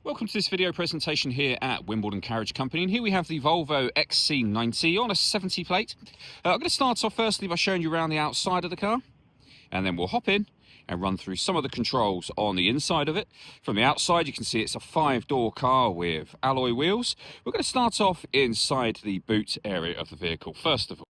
Welcome to this video presentation here at Wimbledon Carriage Company, and here we have the Volvo XC90 on a 70 plate. I'm going to start off firstly by showing you around the outside of the car, and then we'll hop in and run through some of the controls on the inside of it. From the outside you can see it's a 5-door car with alloy wheels. We're going to start off inside the boot area of the vehicle first of all.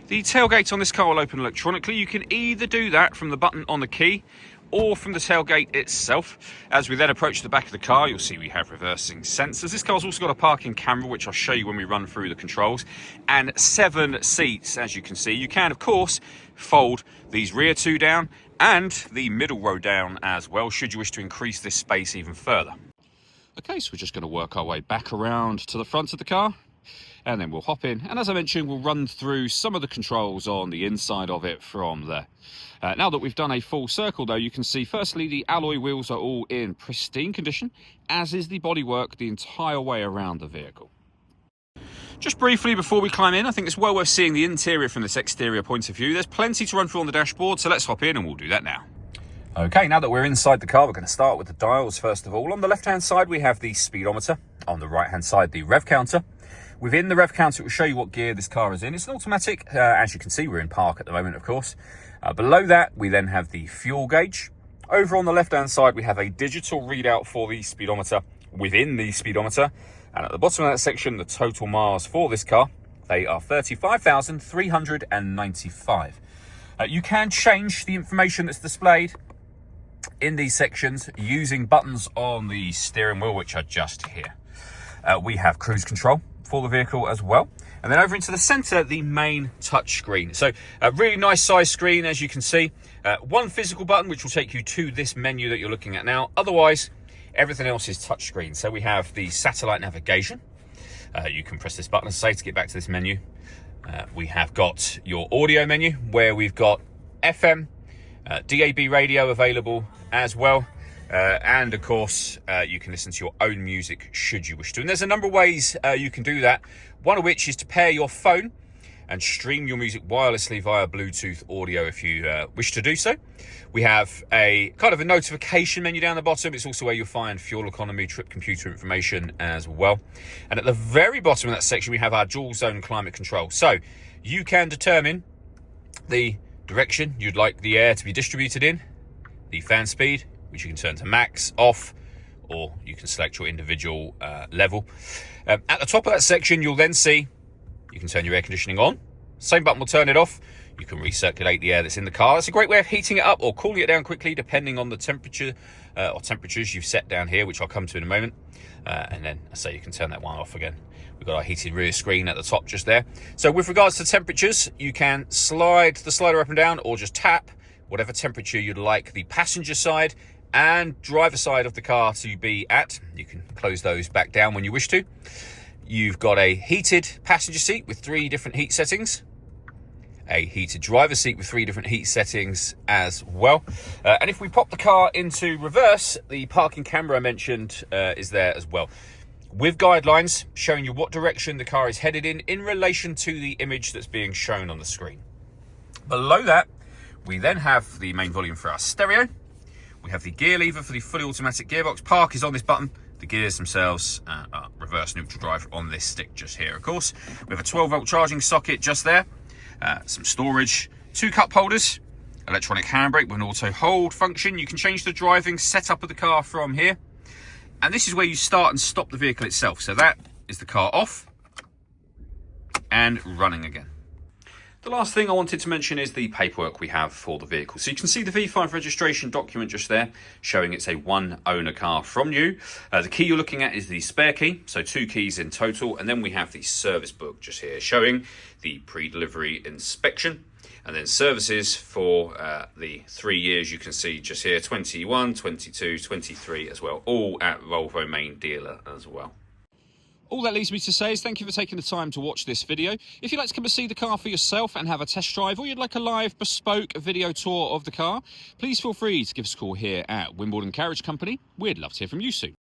The tailgate on this car will open electronically. You can either do that from the button on the key or from the tailgate itself. As we then approach the back of the car, you'll see we have reversing sensors. This car's also got a parking camera, which I'll show you when we run through the controls, and 7 seats, as you can see. You can, of course, fold these rear 2 down and the middle row down as well, should you wish to increase this space even further. Okay, so we're just going to work our way back around to the front of the car, and then we'll hop in, and as I mentioned, we'll run through some of the controls on the inside of it from there. Now that we've done a full circle though, you can see firstly the alloy wheels are all in pristine condition, as is the bodywork the entire way around the vehicle. Just briefly before we climb in, I think it's well worth seeing the interior from this exterior point of view. There's plenty to run through on the dashboard, so let's hop in and we'll do that now. Okay, now that we're inside the car, we're going to start with the dials first of all. On the left-hand side, we have the speedometer. On the right-hand side, the rev counter. Within the rev counter, it will show you what gear this car is in. It's an automatic. As you can see, we're in park at the moment, of course. Below that, we then have the fuel gauge. Over on the left-hand side, we have a digital readout for the speedometer within the speedometer. And at the bottom of that section, the total miles for this car, they are 35,395. You can change the information that's displayed in these sections using buttons on the steering wheel, which are just here. We have cruise control for the vehicle as well, and then over into the center, the main touch screen. So a really nice size screen, as you can see. One physical button which will take you to this menu that you're looking at now. Otherwise, everything else is touch screen. So we have the satellite navigation. You can press this button, as I say, to get back to this menu. We have got your audio menu, where we've got FM, DAB radio available as well. And of course, you can listen to your own music should you wish to. And there's a number of ways you can do that. One of which is to pair your phone and stream your music wirelessly via Bluetooth audio if you wish to do so. We have a kind of a notification menu down the bottom. It's also where you'll find fuel economy, trip computer information as well. And at the very bottom of that section, we have our dual zone climate control. So you can determine the direction you'd like the air to be distributed in, the fan speed, which you can turn to max, off, or you can select your individual level. At the top of that section, you'll then see you can turn your air conditioning on. Same button will turn it off. You can recirculate the air that's in the car. It's a great way of heating it up or cooling it down quickly, depending on the temperature or temperatures you've set down here, which I'll come to in a moment. And then, I say, you can turn that one off again. We've got our heated rear screen at the top just there. So with regards to temperatures, you can slide the slider up and down, or just tap whatever temperature you'd like the passenger side and driver side of the car to be at. You can close those back down when you wish to. You've got a heated passenger seat with 3 different heat settings, a heated driver seat with 3 different heat settings as well. And if we pop the car into reverse, the parking camera I mentioned is there as well, with guidelines showing you what direction the car is headed in relation to the image that's being shown on the screen. Below that, we then have the main volume for our stereo. We have the gear lever for the fully automatic gearbox. Park is on this button. The gears themselves are reverse neutral drive on this stick just here, of course. We have a 12-volt charging socket just there. Some storage, 2 cup holders, electronic handbrake with an auto hold function. You can change the driving setup of the car from here. And this is where you start and stop the vehicle itself. So that is the car off and running again. The last thing I wanted to mention is the paperwork we have for the vehicle. So you can see the V5 registration document just there, showing it's a 1-owner car from new. The key you're looking at is the spare key, so 2 keys in total. And then we have the service book just here, showing the pre-delivery inspection. And then services for the 3 years you can see just here, 21, 22, 23 as well, all at Volvo main dealer as well. All that leaves me to say is thank you for taking the time to watch this video. If you'd like to come and see the car for yourself and have a test drive, or you'd like a live bespoke video tour of the car, please feel free to give us a call here at Wimbledon Carriage Company. We'd love to hear from you soon.